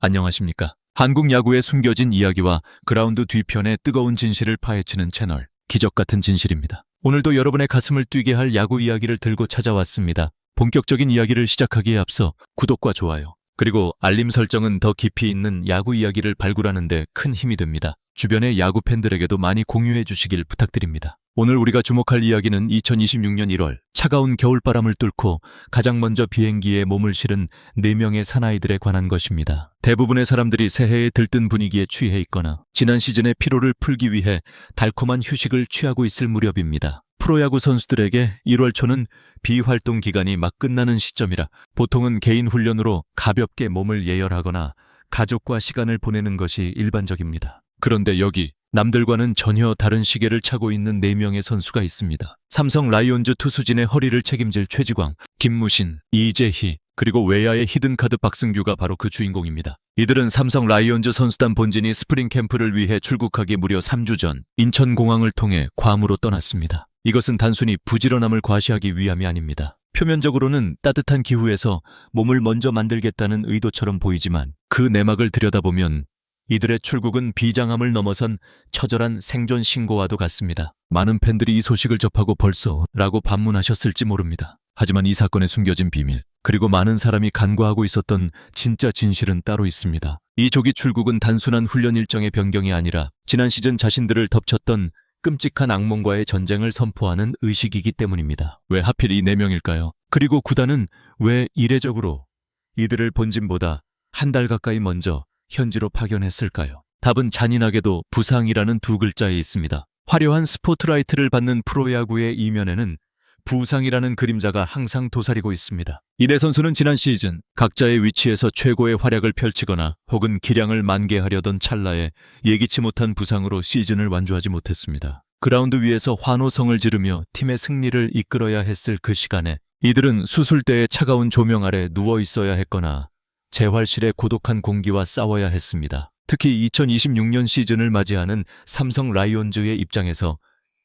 안녕하십니까. 한국 야구의 숨겨진 이야기와 그라운드 뒤편의 뜨거운 진실을 파헤치는 채널, 기적같은 진실입니다. 오늘도 여러분의 가슴을 뛰게 할 야구 이야기를 들고 찾아왔습니다. 본격적인 이야기를 시작하기에 앞서 구독과 좋아요, 그리고 알림 설정은 더 깊이 있는 야구 이야기를 발굴하는 데 큰 힘이 됩니다. 주변의 야구 팬들에게도 많이 공유해 주시길 부탁드립니다. 오늘 우리가 주목할 이야기는 2026년 1월 차가운 겨울바람을 뚫고 가장 먼저 비행기에 몸을 실은 4명의 사나이들에 관한 것입니다. 대부분의 사람들이 새해에 들뜬 분위기에 취해 있거나 지난 시즌의 피로를 풀기 위해 달콤한 휴식을 취하고 있을 무렵입니다. 프로야구 선수들에게 1월 초는 비활동 기간이 막 끝나는 시점이라 보통은 개인 훈련으로 가볍게 몸을 예열하거나 가족과 시간을 보내는 것이 일반적입니다. 그런데 여기 남들과는 전혀 다른 시계를 차고 있는 4명의 선수가 있습니다. 삼성 라이온즈 투수진의 허리를 책임질 최지광, 김무신, 이재희, 그리고 외야의 히든카드 박승규가 바로 그 주인공입니다. 이들은 삼성 라이온즈 선수단 본진이 스프링 캠프를 위해 출국하기 무려 3주 전 인천공항을 통해 괌으로 떠났습니다. 이것은 단순히 부지런함을 과시하기 위함이 아닙니다. 표면적으로는 따뜻한 기후에서 몸을 먼저 만들겠다는 의도처럼 보이지만 그 내막을 들여다보면 이들의 출국은 비장함을 넘어선 처절한 생존 신고와도 같습니다. 많은 팬들이 이 소식을 접하고 벌써 라고 반문하셨을지 모릅니다. 하지만 이 사건의 숨겨진 비밀, 그리고 많은 사람이 간과하고 있었던 진짜 진실은 따로 있습니다. 이 조기 출국은 단순한 훈련 일정의 변경이 아니라 지난 시즌 자신들을 덮쳤던 끔찍한 악몽과의 전쟁을 선포하는 의식이기 때문입니다. 왜 하필 이 4명일까요? 그리고 구단은 왜 이례적으로 이들을 본진보다 한 달 가까이 먼저 현지로 파견했을까요? 답은 잔인하게도 부상이라는 2글자에 있습니다. 화려한 스포트라이트를 받는 프로야구의 이면에는 부상이라는 그림자가 항상 도사리고 있습니다. 이 4선수는 지난 시즌 각자의 위치에서 최고의 활약을 펼치거나 혹은 기량을 만개하려던 찰나에 예기치 못한 부상으로 시즌을 완주하지 못했습니다. 그라운드 위에서 환호성을 지르며 팀의 승리를 이끌어야 했을 그 시간에 이들은 수술대의 차가운 조명 아래 누워 있어야 했거나 재활실의 고독한 공기와 싸워야 했습니다. 특히 2026년 시즌을 맞이하는 삼성 라이온즈의 입장에서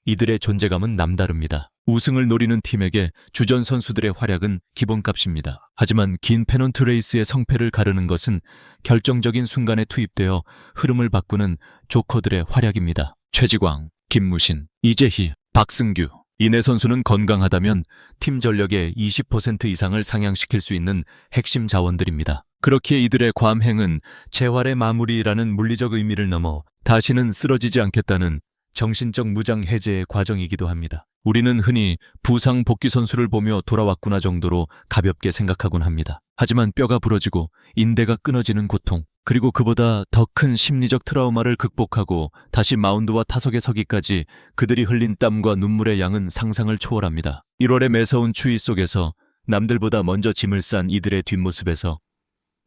이들의 존재감은 남다릅니다. 우승을 노리는 팀에게 주전 선수들의 활약은 기본값입니다. 하지만 긴 페넌트 레이스의 성패를 가르는 것은 결정적인 순간에 투입되어 흐름을 바꾸는 조커들의 활약입니다. 최지광, 김무신, 이재희, 박승규, 이 4선수는 건강하다면 팀 전력의 20% 이상을 상향시킬 수 있는 핵심 자원들입니다. 그렇기에 이들의 괌행은 재활의 마무리라는 물리적 의미를 넘어 다시는 쓰러지지 않겠다는 정신적 무장 해제의 과정이기도 합니다. 우리는 흔히 부상 복귀 선수를 보며 돌아왔구나 정도로 가볍게 생각하곤 합니다. 하지만 뼈가 부러지고 인대가 끊어지는 고통, 그리고 그보다 더 큰 심리적 트라우마를 극복하고 다시 마운드와 타석에 서기까지 그들이 흘린 땀과 눈물의 양은 상상을 초월합니다. 1월의 매서운 추위 속에서 남들보다 먼저 짐을 싼 이들의 뒷모습에서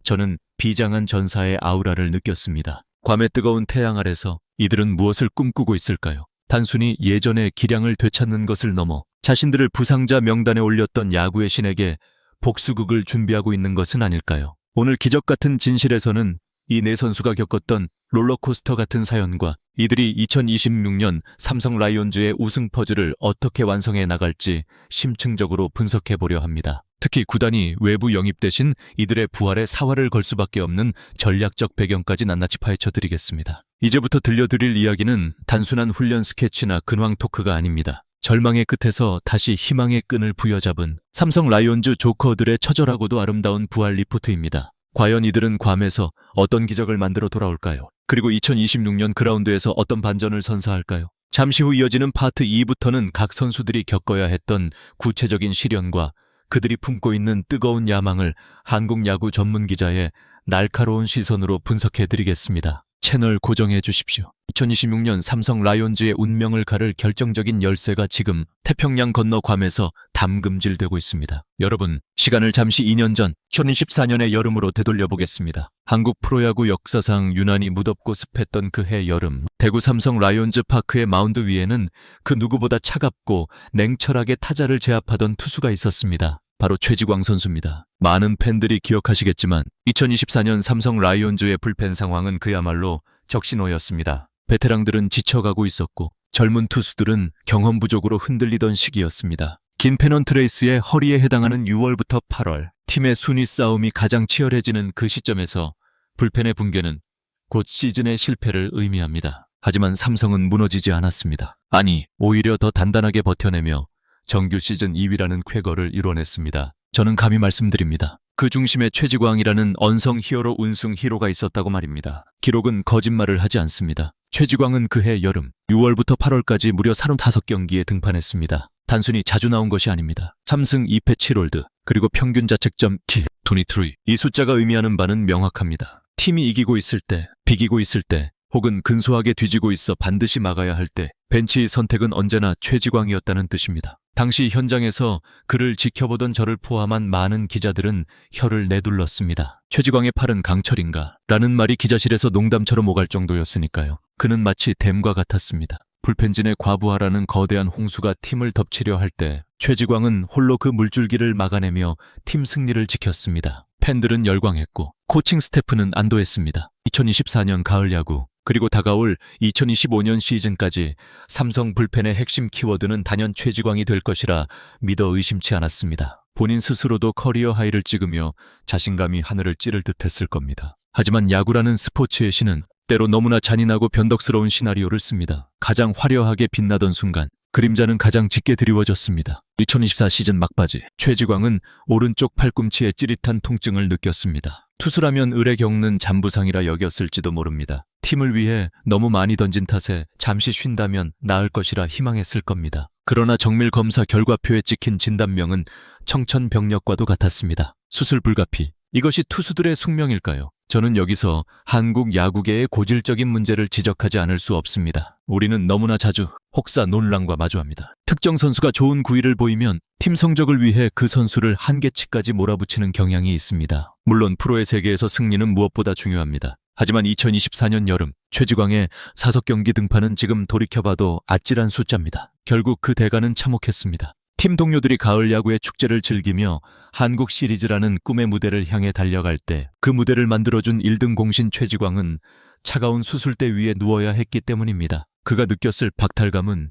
저는 비장한 전사의 아우라를 느꼈습니다. 괌의 뜨거운 태양 아래서 이들은 무엇을 꿈꾸고 있을까요? 단순히 예전의 기량을 되찾는 것을 넘어 자신들을 부상자 명단에 올렸던 야구의 신에게 복수극을 준비하고 있는 것은 아닐까요? 오늘 기적같은 진실에서는 이 4선수가 겪었던 롤러코스터 같은 사연과 이들이 2026년 삼성 라이온즈의 우승 퍼즐을 어떻게 완성해 나갈지 심층적으로 분석해 보려 합니다. 특히 구단이 외부 영입 대신 이들의 부활에 사활을 걸 수밖에 없는 전략적 배경까지 낱낱이 파헤쳐 드리겠습니다. 이제부터 들려드릴 이야기는 단순한 훈련 스케치나 근황 토크가 아닙니다. 절망의 끝에서 다시 희망의 끈을 부여잡은 삼성 라이온즈 조커들의 처절하고도 아름다운 부활 리포트입니다. 과연 이들은 괌에서 어떤 기적을 만들어 돌아올까요? 그리고 2026년 그라운드에서 어떤 반전을 선사할까요? 잠시 후 이어지는 파트 2부터는 각 선수들이 겪어야 했던 구체적인 시련과 그들이 품고 있는 뜨거운 야망을 한국 야구 전문 기자의 날카로운 시선으로 분석해드리겠습니다. 채널 고정해 주십시오. 2026년 삼성 라이온즈의 운명을 가를 결정적인 열쇠가 지금 태평양 건너 괌에서 담금질되고 있습니다. 여러분, 시간을 잠시 2년 전 2024년의 여름으로 되돌려보겠습니다. 한국 프로야구 역사상 유난히 무덥고 습했던 그 해 여름, 대구 삼성 라이온즈 파크의 마운드 위에는 그 누구보다 차갑고 냉철하게 타자를 제압하던 투수가 있었습니다. 바로 최지광 선수입니다. 많은 팬들이 기억하시겠지만 2024년 삼성 라이온즈의 불펜 상황은 그야말로 적신호였습니다. 베테랑들은 지쳐가고 있었고 젊은 투수들은 경험 부족으로 흔들리던 시기였습니다. 긴 페넌트 레이스의 허리에 해당하는 6월부터 8월, 팀의 순위 싸움이 가장 치열해지는 그 시점에서 불펜의 붕괴는 곧 시즌의 실패를 의미합니다. 하지만 삼성은 무너지지 않았습니다. 아니, 오히려 더 단단하게 버텨내며 정규 시즌 2위라는 쾌거를 이뤄냈습니다. 저는 감히 말씀드립니다. 그 중심에 최지광이라는 언성 히어로 운승 히로가 있었다고 말입니다. 기록은 거짓말을 하지 않습니다. 최지광은 그해 여름 6월부터 8월까지 무려 35경기에 등판했습니다. 단순히 자주 나온 것이 아닙니다. 3승 2패 7홀드, 그리고 평균 자책점 23. 이 숫자가 의미하는 바는 명확합니다. 팀이 이기고 있을 때, 비기고 있을 때, 혹은 근소하게 뒤지고 있어 반드시 막아야 할 때 벤치의 선택은 언제나 최지광이었다는 뜻입니다. 당시 현장에서 그를 지켜보던 저를 포함한 많은 기자들은 혀를 내둘렀습니다. 최지광의 팔은 강철인가? 라는 말이 기자실에서 농담처럼 오갈 정도였으니까요. 그는 마치 댐과 같았습니다. 불펜진의 과부하라는 거대한 홍수가 팀을 덮치려 할 때 최지광은 홀로 그 물줄기를 막아내며 팀 승리를 지켰습니다. 팬들은 열광했고 코칭 스태프는 안도했습니다. 2024년 가을 야구, 그리고 다가올 2025년 시즌까지 삼성 불펜의 핵심 키워드는 단연 최지광이 될 것이라 믿어 의심치 않았습니다. 본인 스스로도 커리어 하이를 찍으며 자신감이 하늘을 찌를 듯했을 겁니다. 하지만 야구라는 스포츠의 신은 때로 너무나 잔인하고 변덕스러운 시나리오를 씁니다. 가장 화려하게 빛나던 순간 그림자는 가장 짙게 드리워졌습니다. 2024 시즌 막바지, 최지광은 오른쪽 팔꿈치에 찌릿한 통증을 느꼈습니다. 투수라면 을에 겪는 잔부상이라 여겼을지도 모릅니다. 팀을 위해 너무 많이 던진 탓에 잠시 쉰다면 나을 것이라 희망했을 겁니다. 그러나 정밀 검사 결과표에 찍힌 진단명은 청천벽력과도 같았습니다. 수술 불가피. 이것이 투수들의 숙명일까요? 저는 여기서 한국 야구계의 고질적인 문제를 지적하지 않을 수 없습니다. 우리는 너무나 자주 혹사 논란과 마주합니다. 특정 선수가 좋은 구위를 보이면 팀 성적을 위해 그 선수를 한계치까지 몰아붙이는 경향이 있습니다. 물론 프로의 세계에서 승리는 무엇보다 중요합니다. 하지만 2024년 여름 최지광의 5경기 등판은 지금 돌이켜봐도 아찔한 숫자입니다. 결국 그 대가는 참혹했습니다. 팀 동료들이 가을 야구의 축제를 즐기며 한국 시리즈라는 꿈의 무대를 향해 달려갈 때 그 무대를 만들어준 1등 공신 최지광은 차가운 수술대 위에 누워야 했기 때문입니다. 그가 느꼈을 박탈감은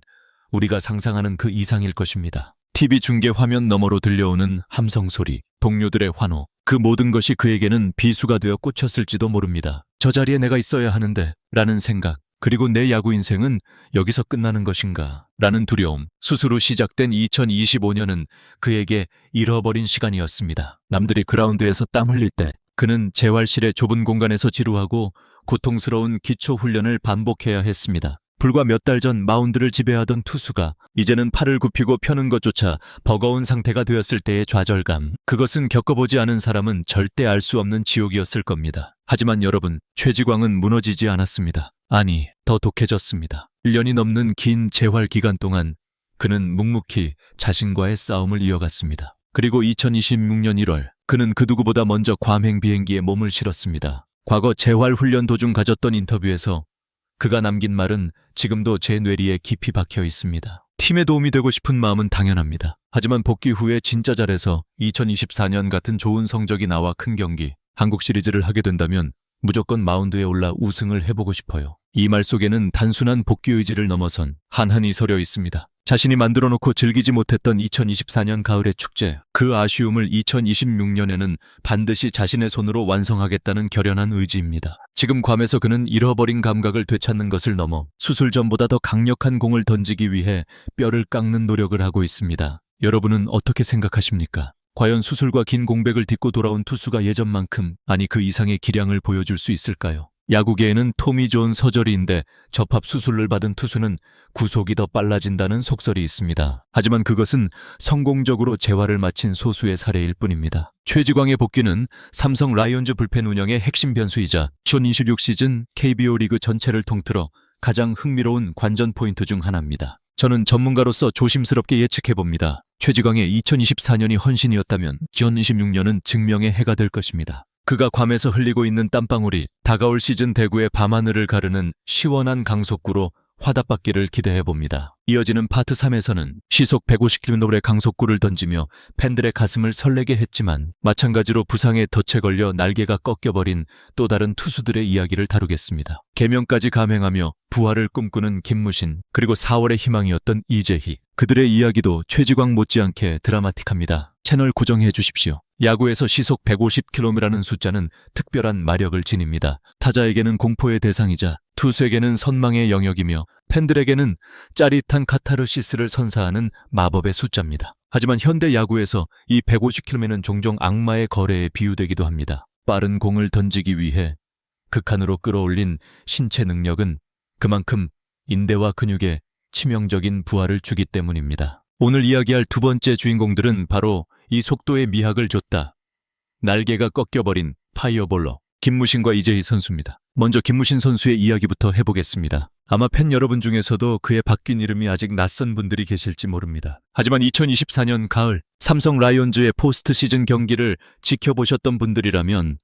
우리가 상상하는 그 이상일 것입니다. TV 중계 화면 너머로 들려오는 함성 소리, 동료들의 환호, 그 모든 것이 그에게는 비수가 되어 꽂혔을지도 모릅니다. 저 자리에 내가 있어야 하는데 라는 생각, 그리고 내 야구 인생은 여기서 끝나는 것인가 라는 두려움. 수술 후 시작된 2025년은 그에게 잃어버린 시간이었습니다. 남들이 그라운드에서 땀 흘릴 때 그는 재활실의 좁은 공간에서 지루하고 고통스러운 기초 훈련을 반복해야 했습니다. 불과 몇 달 전 마운드를 지배하던 투수가 이제는 팔을 굽히고 펴는 것조차 버거운 상태가 되었을 때의 좌절감. 그것은 겪어보지 않은 사람은 절대 알 수 없는 지옥이었을 겁니다. 하지만 여러분, 최지광은 무너지지 않았습니다. 아니, 더 독해졌습니다. 1년이 넘는 긴 재활 기간 동안 그는 묵묵히 자신과의 싸움을 이어갔습니다. 그리고 2026년 1월, 그는 그 누구보다 먼저 괌행 비행기에 몸을 실었습니다. 과거 재활 훈련 도중 가졌던 인터뷰에서 그가 남긴 말은 지금도 제 뇌리에 깊이 박혀 있습니다. 팀에 도움이 되고 싶은 마음은 당연합니다. 하지만 복귀 후에 진짜 잘해서 2024년 같은 좋은 성적이 나와 큰 경기, 한국 시리즈를 하게 된다면 무조건 마운드에 올라 우승을 해보고 싶어요. 이 말 속에는 단순한 복귀 의지를 넘어선 한한이 서려 있습니다. 자신이 만들어놓고 즐기지 못했던 2024년 가을의 축제, 그 아쉬움을 2026년에는 반드시 자신의 손으로 완성하겠다는 결연한 의지입니다. 지금 괌에서 그는 잃어버린 감각을 되찾는 것을 넘어 수술 전보다 더 강력한 공을 던지기 위해 뼈를 깎는 노력을 하고 있습니다. 여러분은 어떻게 생각하십니까? 과연 수술과 긴 공백을 딛고 돌아온 투수가 예전만큼, 아니 그 이상의 기량을 보여줄 수 있을까요? 야구계에는 토미 존 서저리인데 접합 수술을 받은 투수는 구속이 더 빨라진다는 속설이 있습니다. 하지만 그것은 성공적으로 재활을 마친 소수의 사례일 뿐입니다. 최지광의 복귀는 삼성 라이온즈 불펜 운영의 핵심 변수이자 2026 시즌 KBO 리그 전체를 통틀어 가장 흥미로운 관전 포인트 중 하나입니다. 저는 전문가로서 조심스럽게 예측해봅니다. 최지광의 2024년이 헌신이었다면 2026년은 증명의 해가 될 것입니다. 그가 괌에서 흘리고 있는 땀방울이 다가올 시즌 대구의 밤하늘을 가르는 시원한 강속구로 화답받기를 기대해봅니다. 이어지는 파트 3에서는 시속 150km의 강속구를 던지며 팬들의 가슴을 설레게 했지만 마찬가지로 부상에 덫에 걸려 날개가 꺾여버린 또 다른 투수들의 이야기를 다루겠습니다. 개명까지 감행하며 부활을 꿈꾸는 김무신, 그리고 4월의 희망이었던 이재희. 그들의 이야기도 최지광 못지않게 드라마틱합니다. 채널 고정해 주십시오. 야구에서 시속 150km라는 숫자는 특별한 마력을 지닙니다. 타자에게는 공포의 대상이자 투수에게는 선망의 영역이며 팬들에게는 짜릿한 카타르시스를 선사하는 마법의 숫자입니다. 하지만 현대 야구에서 이 150km는 종종 악마의 거래에 비유되기도 합니다. 빠른 공을 던지기 위해 극한으로 끌어올린 신체 능력은 그만큼 인대와 근육에 치명적인 부하를 주기 때문입니다. 오늘 이야기할 두 번째 주인공들은 바로 이 속도에 미학을 줬다. 날개가 꺾여버린 파이어볼러, 김무신과 이재희 선수입니다. 먼저 김무신 선수의 이야기부터 해보겠습니다. 아마 팬 여러분 중에서도 그의 바뀐 이름이 아직 낯선 분들이 계실지 모릅니다. 하지만 2024년 가을 삼성 라이온즈의 포스트 시즌 경기를 지켜보셨던 분들이라면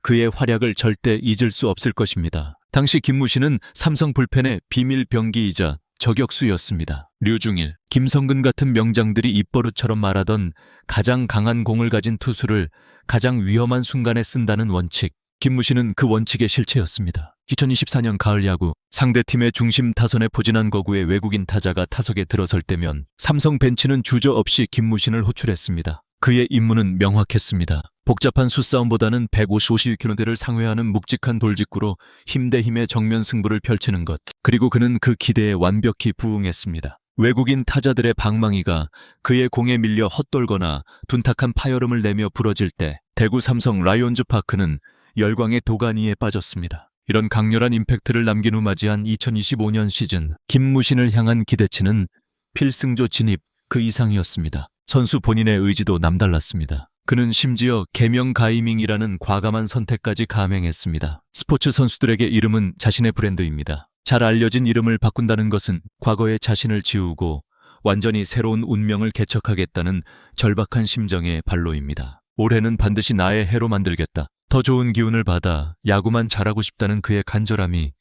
그의 활약을 절대 잊을 수 없을 것입니다. 당시 김무신은 삼성 불펜의 비밀 병기이자 저격수였습니다. 류중일, 김성근 같은 명장들이 입버릇처럼 말하던 가장 강한 공을 가진 투수를 가장 위험한 순간에 쓴다는 원칙. 김무신은 그 원칙의 실체였습니다. 2024년 가을 야구, 상대팀의 중심 타선에 포진한 거구의 외국인 타자가 타석에 들어설 때면 삼성 벤치는 주저없이 김무신을 호출했습니다. 그의 임무는 명확했습니다. 복잡한 수싸움보다는 150km대를 상회하는 묵직한 돌직구로 힘 대 힘의 정면 승부를 펼치는 것. 그리고 그는 그 기대에 완벽히 부응했습니다. 외국인 타자들의 방망이가 그의 공에 밀려 헛돌거나 둔탁한 파열음을 내며 부러질 때 대구 삼성 라이온즈 파크는 열광의 도가니에 빠졌습니다. 이런 강렬한 임팩트를 남긴 후 맞이한 2025년 시즌, 김무신을 향한 기대치는 필승조 진입 그 이상이었습니다. 선수 본인의 의지도 남달랐습니다. 그는 심지어 개명 가이밍이라는 과감한 선택까지 감행했습니다. 스포츠 선수들에게 이름은 자신의 브랜드입니다. 잘 알려진 이름을 바꾼다는 것은 과거의 자신을 지우고 완전히 새로운 운명을 개척하겠다는 절박한 심정의 발로입니다. 올해는 반드시 나의 해로 만들겠다. 더 좋은 기운을 받아 야구만 잘하고 싶다는 그의 간절함이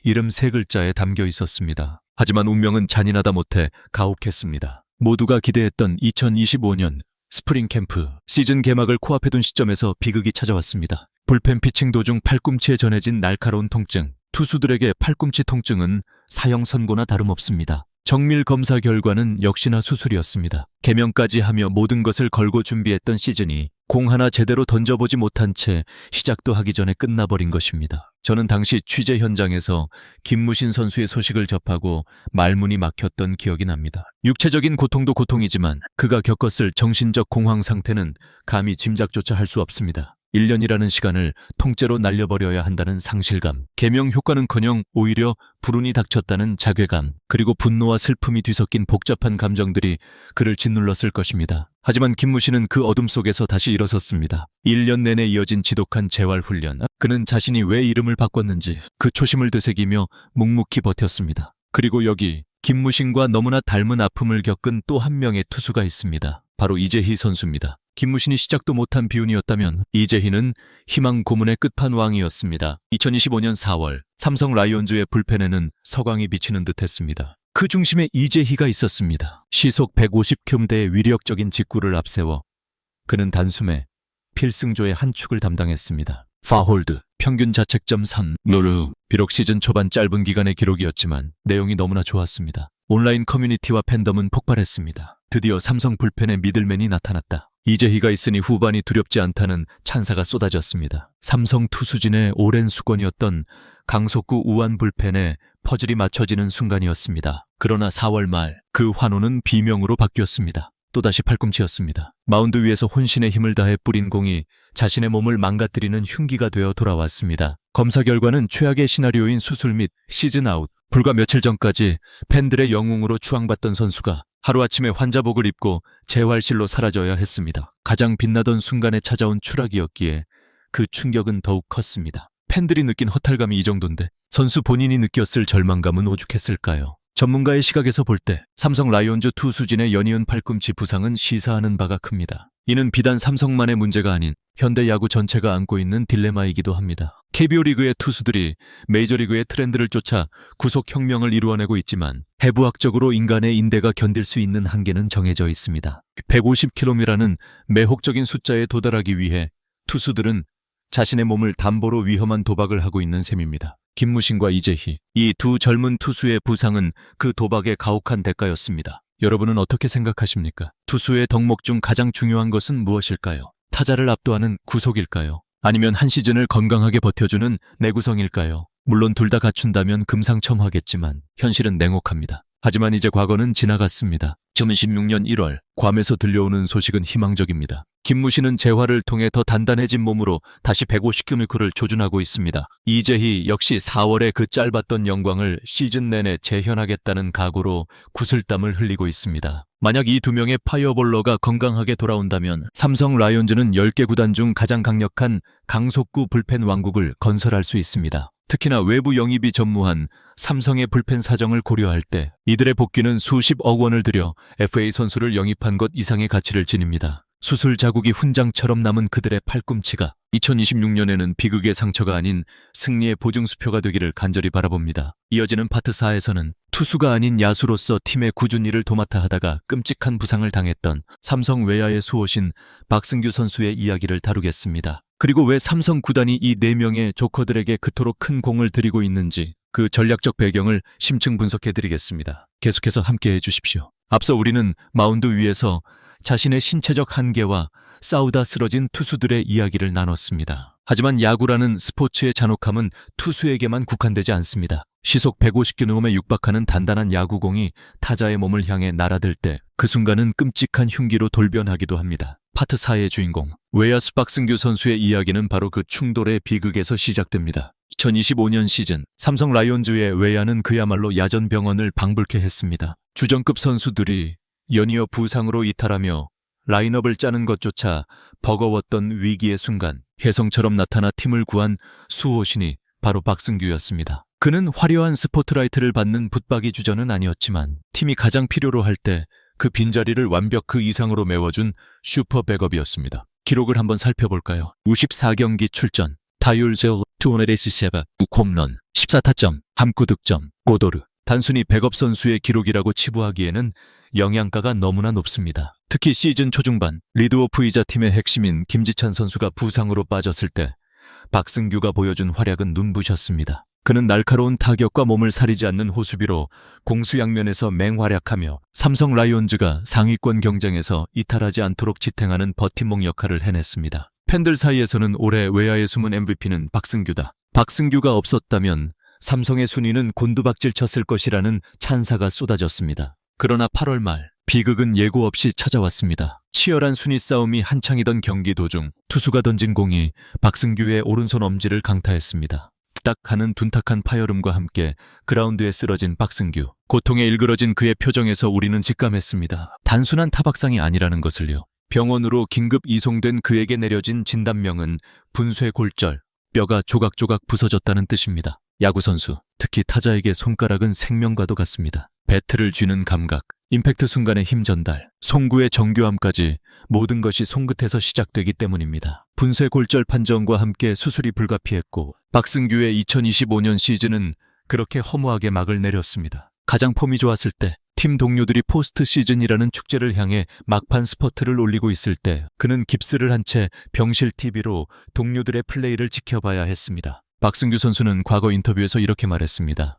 이름 세 글자에 담겨 있었습니다. 하지만 운명은 잔인하다 못해 가혹했습니다. 모두가 기대했던 2025년 스프링 캠프 시즌 개막을 코앞에 둔 시점에서 비극이 찾아왔습니다. 불펜 피칭 도중 팔꿈치에 전해진 날카로운 통증. 투수들에게 팔꿈치 통증은 사형 선고나 다름없습니다. 정밀 검사 결과는 역시나 수술이었습니다. 개명까지 하며 모든 것을 걸고 준비했던 시즌이 공 하나 제대로 던져보지 못한 채 시작도 하기 전에 끝나버린 것입니다. 저는 당시 취재 현장에서 김무신 선수의 소식을 접하고 말문이 막혔던 기억이 납니다. 육체적인 고통도 고통이지만 그가 겪었을 정신적 공황 상태는 감히 짐작조차 할 수 없습니다. 1년이라는 시간을 통째로 날려버려야 한다는 상실감, 개명 효과는커녕 오히려 불운이 닥쳤다는 자괴감, 그리고 분노와 슬픔이 뒤섞인 복잡한 감정들이 그를 짓눌렀을 것입니다. 하지만 김무신은 그 어둠 속에서 다시 일어섰습니다. 1년 내내 이어진 지독한 재활훈련, 그는 자신이 왜 이름을 바꿨는지 그 초심을 되새기며 묵묵히 버텼습니다. 그리고 여기 김무신과 너무나 닮은 아픔을 겪은 또 한 명의 투수가 있습니다. 바로 이재희 선수입니다. 김무신이 시작도 못한 비운이었다면 이재희는 희망 고문의 끝판왕이었습니다. 2025년 4월 삼성 라이온즈의 불펜에는 서광이 비치는 듯했습니다. 그 중심에 이재희가 있었습니다. 시속 150km의 위력적인 직구를 앞세워 그는 단숨에 필승조의 한 축을 담당했습니다. 파홀드, 평균 자책점 3, 노르. 비록 시즌 초반 짧은 기간의 기록이었지만 내용이 너무나 좋았습니다. 온라인 커뮤니티와 팬덤은 폭발했습니다. 드디어 삼성 불펜에 미들맨이 나타났다. 이재희가 있으니 후반이 두렵지 않다는 찬사가 쏟아졌습니다. 삼성 투수진의 오랜 수건이었던 강속구 우완 불펜에 퍼즐이 맞춰지는 순간이었습니다. 그러나 4월 말 그 환호는 비명으로 바뀌었습니다. 또다시 팔꿈치였습니다. 마운드 위에서 혼신의 힘을 다해 뿌린 공이 자신의 몸을 망가뜨리는 흉기가 되어 돌아왔습니다. 검사 결과는 최악의 시나리오인 수술 및 시즌 아웃. 불과 며칠 전까지 팬들의 영웅으로 추앙받던 선수가 하루아침에 환자복을 입고 재활실로 사라져야 했습니다. 가장 빛나던 순간에 찾아온 추락이었기에 그 충격은 더욱 컸습니다. 팬들이 느낀 허탈감이 이 정도인데 선수 본인이 느꼈을 절망감은 오죽했을까요? 전문가의 시각에서 볼 때 삼성 라이온즈 투수진의 연이은 팔꿈치 부상은 시사하는 바가 큽니다. 이는 비단 삼성만의 문제가 아닌 현대 야구 전체가 안고 있는 딜레마이기도 합니다. KBO 리그의 투수들이 메이저리그의 트렌드를 쫓아 구속혁명을 이루어내고 있지만 해부학적으로 인간의 인대가 견딜 수 있는 한계는 정해져 있습니다. 150km라는 매혹적인 숫자에 도달하기 위해 투수들은 자신의 몸을 담보로 위험한 도박을 하고 있는 셈입니다. 김무신과 이재희, 이 두 젊은 투수의 부상은 그 도박의 가혹한 대가였습니다. 여러분은 어떻게 생각하십니까? 투수의 덕목 중 가장 중요한 것은 무엇일까요? 타자를 압도하는 구속일까요? 아니면 한 시즌을 건강하게 버텨주는 내구성일까요? 물론 둘 다 갖춘다면 금상첨화겠지만 현실은 냉혹합니다. 하지만 이제 과거는 지나갔습니다. 2016년 1월 괌에서 들려오는 소식은 희망적입니다. 김무신은 재활을 통해 더 단단해진 몸으로 다시 150km를 조준하고 있습니다. 이재희 역시 4월에 그 짧았던 영광을 시즌 내내 재현하겠다는 각오로 구슬땀을 흘리고 있습니다. 만약 이 두 명의 파이어볼러가 건강하게 돌아온다면 삼성 라이온즈는 10개 구단 중 가장 강력한 강속구 불펜 왕국을 건설할 수 있습니다. 특히나 외부 영입이 전무한 삼성의 불펜 사정을 고려할 때 이들의 복귀는 수십억 원을 들여 FA 선수를 영입한 것 이상의 가치를 지닙니다. 수술 자국이 훈장처럼 남은 그들의 팔꿈치가 2026년에는 비극의 상처가 아닌 승리의 보증수표가 되기를 간절히 바라봅니다. 이어지는 파트 4에서는 투수가 아닌 야수로서 팀의 꾸준 일을 도맡아 하다가 끔찍한 부상을 당했던 삼성 외야의 수호신 박승규 선수의 이야기를 다루겠습니다. 그리고 왜 삼성 구단이 이 4명의 조커들에게 그토록 큰 공을 들이고 있는지 그 전략적 배경을 심층 분석해드리겠습니다. 계속해서 함께해 주십시오. 앞서 우리는 마운드 위에서 자신의 신체적 한계와 싸우다 쓰러진 투수들의 이야기를 나눴습니다. 하지만 야구라는 스포츠의 잔혹함은 투수에게만 국한되지 않습니다. 시속 150km에 육박하는 단단한 야구공이 타자의 몸을 향해 날아들 때 그 순간은 끔찍한 흉기로 돌변하기도 합니다. 파트 4의 주인공 외야수 박승규 선수의 이야기는 바로 그 충돌의 비극에서 시작됩니다. 2025년 시즌 삼성 라이온즈의 외야는 그야말로 야전병원을 방불케 했습니다. 주전급 선수들이 연이어 부상으로 이탈하며 라인업을 짜는 것조차 버거웠던 위기의 순간 혜성처럼 나타나 팀을 구한 수호신이 바로 박승규였습니다. 그는 화려한 스포트라이트를 받는 붙박이 주전은 아니었지만 팀이 가장 필요로 할 때 그 빈자리를 완벽 그 이상으로 메워준 슈퍼 백업이었습니다. 기록을 한번 살펴볼까요? 54경기 출전, 타율 287, 9홈런, 14타점, 3구득점, 고도르. 단순히 백업 선수의 기록이라고 치부하기에는 영양가가 너무나 높습니다. 특히 시즌 초중반 리드오프이자 팀의 핵심인 김지찬 선수가 부상으로 빠졌을 때 박승규가 보여준 활약은 눈부셨습니다. 그는 날카로운 타격과 몸을 사리지 않는 호수비로 공수양면에서 맹활약하며 삼성 라이온즈가 상위권 경쟁에서 이탈하지 않도록 지탱하는 버팀목 역할을 해냈습니다. 팬들 사이에서는 올해 외야의 숨은 MVP는 박승규다. 박승규가 없었다면 삼성의 순위는 곤두박질 쳤을 것이라는 찬사가 쏟아졌습니다. 그러나 8월 말 비극은 예고 없이 찾아왔습니다. 치열한 순위 싸움이 한창이던 경기 도중 투수가 던진 공이 박승규의 오른손 엄지를 강타했습니다. 딱 하는 둔탁한 파열음과 함께 그라운드에 쓰러진 박승규. 고통에 일그러진 그의 표정에서 우리는 직감했습니다. 단순한 타박상이 아니라는 것을요. 병원으로 긴급 이송된 그에게 내려진 진단명은 분쇄골절, 뼈가 조각조각 부서졌다는 뜻입니다. 야구선수, 특히 타자에게 손가락은 생명과도 같습니다. 배트를 쥐는 감각, 임팩트 순간의 힘 전달, 송구의 정교함까지 모든 것이 손끝에서 시작되기 때문입니다. 분쇄골절 판정과 함께 수술이 불가피했고 박승규의 2025년 시즌은 그렇게 허무하게 막을 내렸습니다. 가장 폼이 좋았을 때 팀 동료들이 포스트 시즌이라는 축제를 향해 막판 스퍼트를 올리고 있을 때 그는 깁스를 한 채 병실 TV로 동료들의 플레이를 지켜봐야 했습니다. 박승규 선수는 과거 인터뷰에서 이렇게 말했습니다.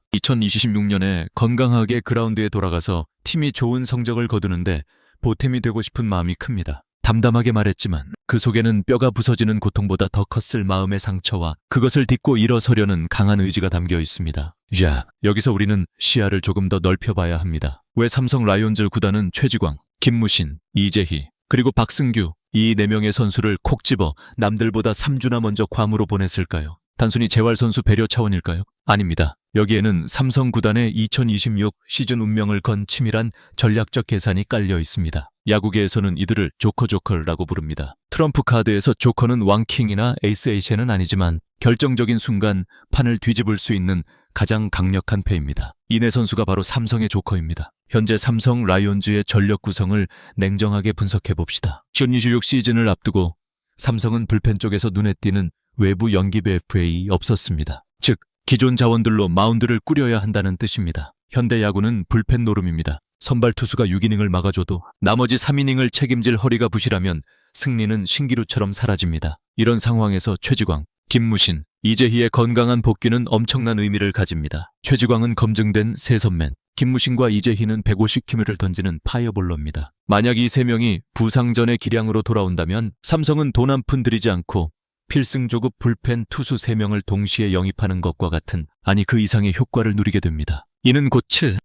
2026년에 건강하게 그라운드에 돌아가서 팀이 좋은 성적을 거두는데 보탬이 되고 싶은 마음이 큽니다. 담담하게 말했지만 그 속에는 뼈가 부서지는 고통보다 더 컸을 마음의 상처와 그것을 딛고 일어서려는 강한 의지가 담겨 있습니다. 자, 여기서 우리는 시야를 조금 더 넓혀봐야 합니다. 왜 삼성 라이온즈 구단은 최지광, 김무신, 이재희, 그리고 박승규 이 4명의 선수를 콕 집어 남들보다 3주나 먼저 괌으로 보냈을까요? 단순히 재활선수 배려 차원일까요? 아닙니다. 여기에는 삼성 구단의 2026 시즌 운명을 건 치밀한 전략적 계산이 깔려 있습니다. 야구계에서는 이들을 조커라고 부릅니다. 트럼프 카드에서 조커는 왕킹이나 에이스 에이스는 아니지만 결정적인 순간 판을 뒤집을 수 있는 가장 강력한 패입니다. 이 4선수가 바로 삼성의 조커입니다. 현재 삼성 라이온즈의 전력 구성을 냉정하게 분석해봅시다. 2026 시즌을 앞두고 삼성은 불펜 쪽에서 눈에 띄는 외부 영입 FA 없었습니다. 즉, 기존 자원들로 마운드를 꾸려야 한다는 뜻입니다. 현대 야구는 불펜 노름입니다. 선발 투수가 6이닝을 막아줘도 나머지 3이닝을 책임질 허리가 부실하면 승리는 신기루처럼 사라집니다. 이런 상황에서 최지광, 김무신, 이재희의 건강한 복귀는 엄청난 의미를 가집니다. 최지광은 검증된 세선맨, 김무신과 이재희는 150km를 던지는 파이어볼러입니다. 만약 이 3명이 부상 전의 기량으로 돌아온다면 삼성은 돈 한 푼 들이지 않고 필승 조급 불펜 투수 3명을 동시에 영입하는 것과 같은, 아니 그 이상의 효과를 누리게 됩니다. 이는 곧 7,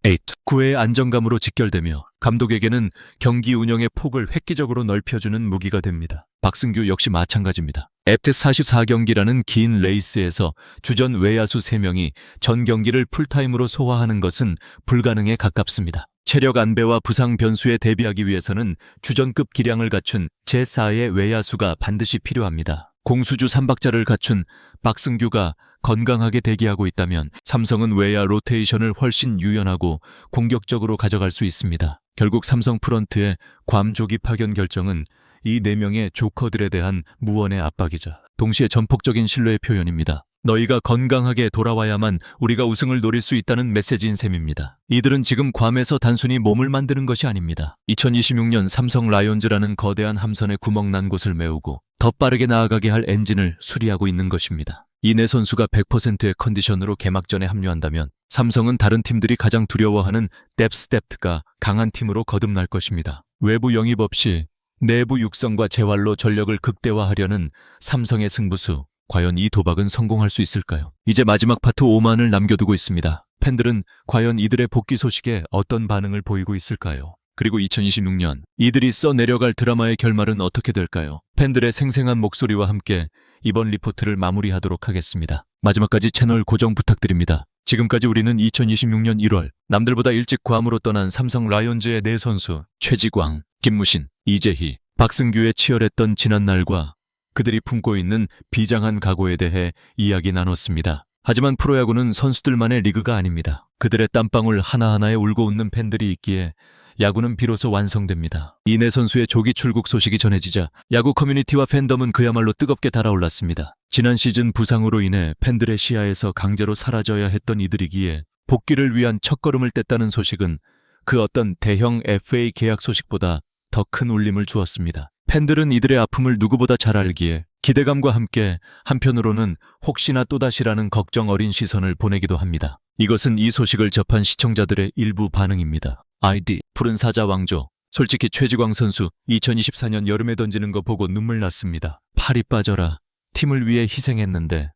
9의 안정감으로 직결되며 감독에게는 경기 운영의 폭을 획기적으로 넓혀주는 무기가 됩니다. 박승규 역시 마찬가지입니다. 애프터 44경기라는 긴 레이스에서 주전 외야수 3명이 전 경기를 풀타임으로 소화하는 것은 불가능에 가깝습니다. 체력 안배와 부상 변수에 대비하기 위해서는 주전급 기량을 갖춘 제4의 외야수가 반드시 필요합니다. 공수주 3박자를 갖춘 박승규가 건강하게 대기하고 있다면 삼성은 외야 로테이션을 훨씬 유연하고 공격적으로 가져갈 수 있습니다. 결국 삼성 프런트의 괌 조기 파견 결정은 이 4명의 조커들에 대한 무언의 압박이자 동시에 전폭적인 신뢰의 표현입니다. 너희가 건강하게 돌아와야만 우리가 우승을 노릴 수 있다는 메시지인 셈입니다. 이들은 지금 괌에서 단순히 몸을 만드는 것이 아닙니다. 2026년 삼성 라이온즈라는 거대한 함선에 구멍 난 곳을 메우고 더 빠르게 나아가게 할 엔진을 수리하고 있는 것입니다. 이 4선수가 100%의 컨디션으로 개막전에 합류한다면 삼성은 다른 팀들이 가장 두려워하는 뎁스가 강한 팀으로 거듭날 것입니다. 외부 영입 없이 내부 육성과 재활로 전력을 극대화하려는 삼성의 승부수, 과연 이 도박은 성공할 수 있을까요? 이제 마지막 파트 5만을 남겨두고 있습니다. 팬들은 과연 이들의 복귀 소식에 어떤 반응을 보이고 있을까요? 그리고 2026년 이들이 써내려갈 드라마의 결말은 어떻게 될까요? 팬들의 생생한 목소리와 함께 이번 리포트를 마무리하도록 하겠습니다. 마지막까지 채널 고정 부탁드립니다. 지금까지 우리는 2026년 1월 남들보다 일찍 괌으로 떠난 삼성 라이온즈의 4선수 최지광, 김무신, 이재희, 박승규의 치열했던 지난날과 그들이 품고 있는 비장한 각오에 대해 이야기 나눴습니다. 하지만 프로야구는 선수들만의 리그가 아닙니다. 그들의 땀방울 하나하나에 울고 웃는 팬들이 있기에 야구는 비로소 완성됩니다. 이 4선수의 조기 출국 소식이 전해지자 야구 커뮤니티와 팬덤은 그야말로 뜨겁게 달아올랐습니다. 지난 시즌 부상으로 인해 팬들의 시야에서 강제로 사라져야 했던 이들이기에 복귀를 위한 첫걸음을 뗐다는 소식은 그 어떤 대형 FA 계약 소식보다 더 큰 울림을 주었습니다. 팬들은 이들의 아픔을 누구보다 잘 알기에 기대감과 함께 한편으로는 혹시나 또다시라는 걱정 어린 시선을 보내기도 합니다. 이것은 이 소식을 접한 시청자들의 일부 반응입니다. 아이디 푸른 사자 왕조. 솔직히 최지광 선수 2024년 여름에 던지는 거 보고 눈물 났습니다. 팔이 빠져라. 팀을 위해 희생했는데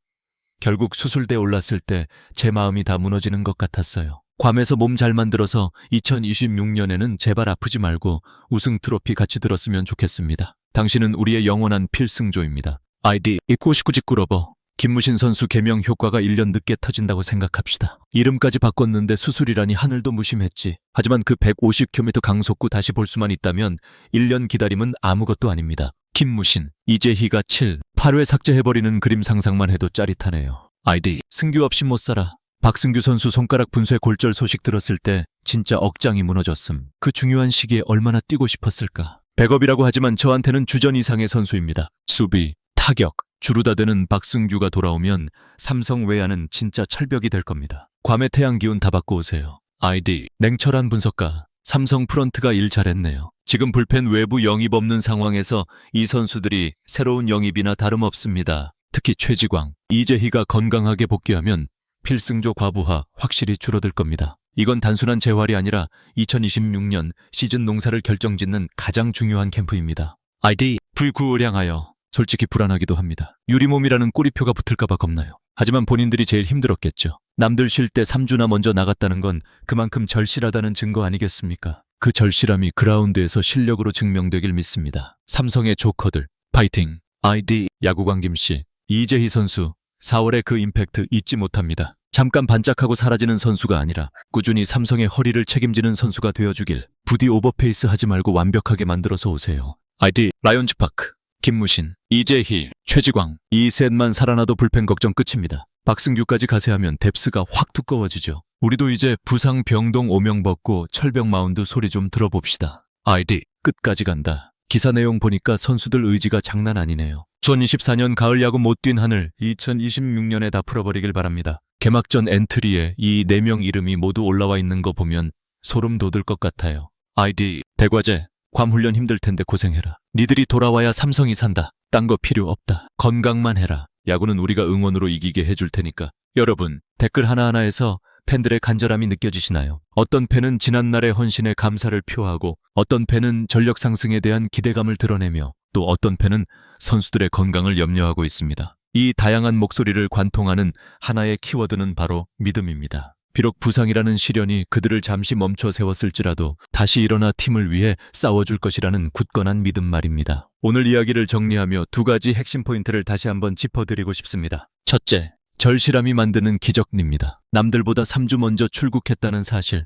결국 수술대 올랐을 때 제 마음이 다 무너지는 것 같았어요. 괌에서 몸 잘 만들어서 2026년에는 제발 아프지 말고 우승 트로피 같이 들었으면 좋겠습니다. 당신은 우리의 영원한 필승조입니다. 아이디 입고식구직구러버. 김무신 선수 개명 효과가 1년 늦게 터진다고 생각합시다. 이름까지 바꿨는데 수술이라니 하늘도 무심했지. 하지만 그 150km 강속구 다시 볼 수만 있다면 1년 기다림은 아무것도 아닙니다. 김무신, 이재희가 7, 8회 삭제해버리는 그림 상상만 해도 짜릿하네요. 아이디 승규 없이 못 살아. 박승규 선수 손가락 분쇄 골절 소식 들었을 때 진짜 억장이 무너졌음. 그 중요한 시기에 얼마나 뛰고 싶었을까. 백업이라고 하지만 저한테는 주전 이상의 선수입니다. 수비, 타격, 주루다드는 박승규가 돌아오면 삼성 외야는 진짜 철벽이 될 겁니다. 괌의 태양 기운 다 받고 오세요. 아이디 냉철한 분석가. 삼성 프런트가 일 잘했네요. 지금 불펜 외부 영입 없는 상황에서 이 선수들이 새로운 영입이나 다름없습니다. 특히 최지광, 이재희가 건강하게 복귀하면 필승조 과부하 확실히 줄어들 겁니다. 이건 단순한 재활이 아니라 2026년 시즌 농사를 결정짓는 가장 중요한 캠프입니다. 아이디 불구의량하여. 솔직히 불안하기도 합니다. 유리몸이라는 꼬리표가 붙을까봐 겁나요. 하지만 본인들이 제일 힘들었겠죠. 남들 쉴 때 3주나 먼저 나갔다는 건 그만큼 절실하다는 증거 아니겠습니까? 그 절실함이 그라운드에서 실력으로 증명되길 믿습니다. 삼성의 조커들 파이팅. 아이디 야구광 김씨. 이재희 선수 4월의 그 임팩트 잊지 못합니다. 잠깐 반짝하고 사라지는 선수가 아니라 꾸준히 삼성의 허리를 책임지는 선수가 되어주길. 부디 오버페이스 하지 말고 완벽하게 만들어서 오세요. 아이디 라이온즈파크. 김무신, 이재희, 최지광. 이 셋만 살아나도 불펜 걱정 끝입니다. 박승규까지 가세하면 뎁스가 확 두꺼워지죠. 우리도 이제 부상 병동 오명 벗고 철벽 마운드 소리 좀 들어봅시다. 아이디 끝까지 간다. 기사 내용 보니까 선수들 의지가 장난 아니네요. 2024년 가을 야구 못 뛴 하늘 2026년에 다 풀어버리길 바랍니다. 개막전 엔트리에 이 4명 이름이 모두 올라와 있는 거 보면 소름 돋을 것 같아요. 아이디 대과제. 괌 훈련 힘들 텐데 고생해라. 니들이 돌아와야 삼성이 산다. 딴 거 필요 없다. 건강만 해라. 야구는 우리가 응원으로 이기게 해줄 테니까. 여러분, 댓글 하나하나에서 팬들의 간절함이 느껴지시나요? 어떤 팬은 지난날의 헌신에 감사를 표하고 어떤 팬은 전력 상승에 대한 기대감을 드러내며 또 어떤 팬은 선수들의 건강을 염려하고 있습니다. 이 다양한 목소리를 관통하는 하나의 키워드는 바로 믿음입니다. 비록 부상이라는 시련이 그들을 잠시 멈춰 세웠을지라도 다시 일어나 팀을 위해 싸워줄 것이라는 굳건한 믿음 말입니다. 오늘 이야기를 정리하며 두 가지 핵심 포인트를 다시 한번 짚어드리고 싶습니다. 첫째, 절실함이 만드는 기적입니다. 남들보다 3주 먼저 출국했다는 사실.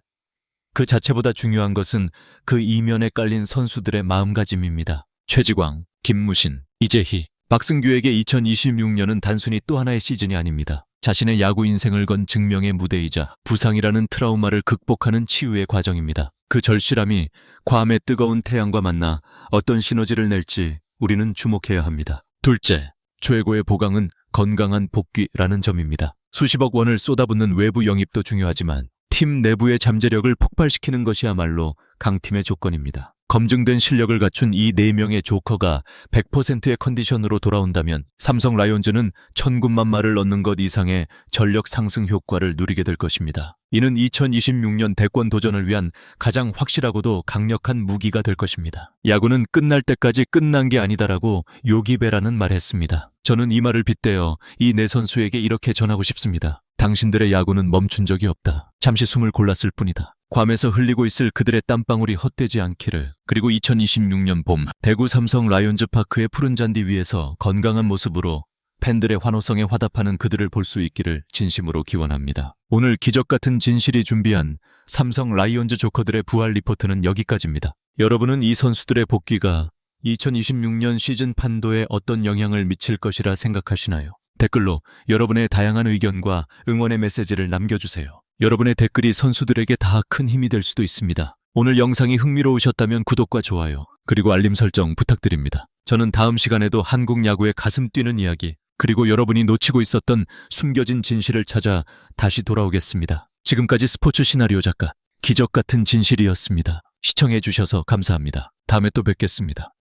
그 자체보다 중요한 것은 그 이면에 깔린 선수들의 마음가짐입니다. 최지광, 김무신, 이재희, 박승규에게 2026년은 단순히 또 하나의 시즌이 아닙니다. 자신의 야구 인생을 건 증명의 무대이자 부상이라는 트라우마를 극복하는 치유의 과정입니다. 그 절실함이 괌의 뜨거운 태양과 만나 어떤 시너지를 낼지 우리는 주목해야 합니다. 둘째, 최고의 보강은 건강한 복귀라는 점입니다. 수십억 원을 쏟아붓는 외부 영입도 중요하지만 팀 내부의 잠재력을 폭발시키는 것이야말로 강팀의 조건입니다. 검증된 실력을 갖춘 이 4명의 조커가 100%의 컨디션으로 돌아온다면 삼성 라이온즈는 천군만 말을 얻는 것 이상의 전력 상승 효과를 누리게 될 것입니다. 이는 2026년 대권 도전을 위한 가장 확실하고도 강력한 무기가 될 것입니다. 야구는 끝날 때까지 끝난 게 아니다라고 요기베라는 말했습니다. 저는 이 말을 빗대어 이 네 선수에게 이렇게 전하고 싶습니다. 당신들의 야구는 멈춘 적이 없다. 잠시 숨을 골랐을 뿐이다. 괌에서 흘리고 있을 그들의 땀방울이 헛되지 않기를. 그리고 2026년 봄 대구 삼성 라이온즈 파크의 푸른 잔디 위에서 건강한 모습으로 팬들의 환호성에 화답하는 그들을 볼 수 있기를 진심으로 기원합니다. 오늘 기적같은 진실이 준비한 삼성 라이온즈 조커들의 부활 리포트는 여기까지입니다. 여러분은 이 선수들의 복귀가 2026년 시즌 판도에 어떤 영향을 미칠 것이라 생각하시나요? 댓글로 여러분의 다양한 의견과 응원의 메시지를 남겨주세요. 여러분의 댓글이 선수들에게 다 큰 힘이 될 수도 있습니다. 오늘 영상이 흥미로우셨다면 구독과 좋아요, 그리고 알림 설정 부탁드립니다. 저는 다음 시간에도 한국 야구의 가슴 뛰는 이야기, 그리고 여러분이 놓치고 있었던 숨겨진 진실을 찾아 다시 돌아오겠습니다. 지금까지 스포츠 시나리오 작가 기적같은 진실이었습니다. 시청해주셔서 감사합니다. 다음에 또 뵙겠습니다.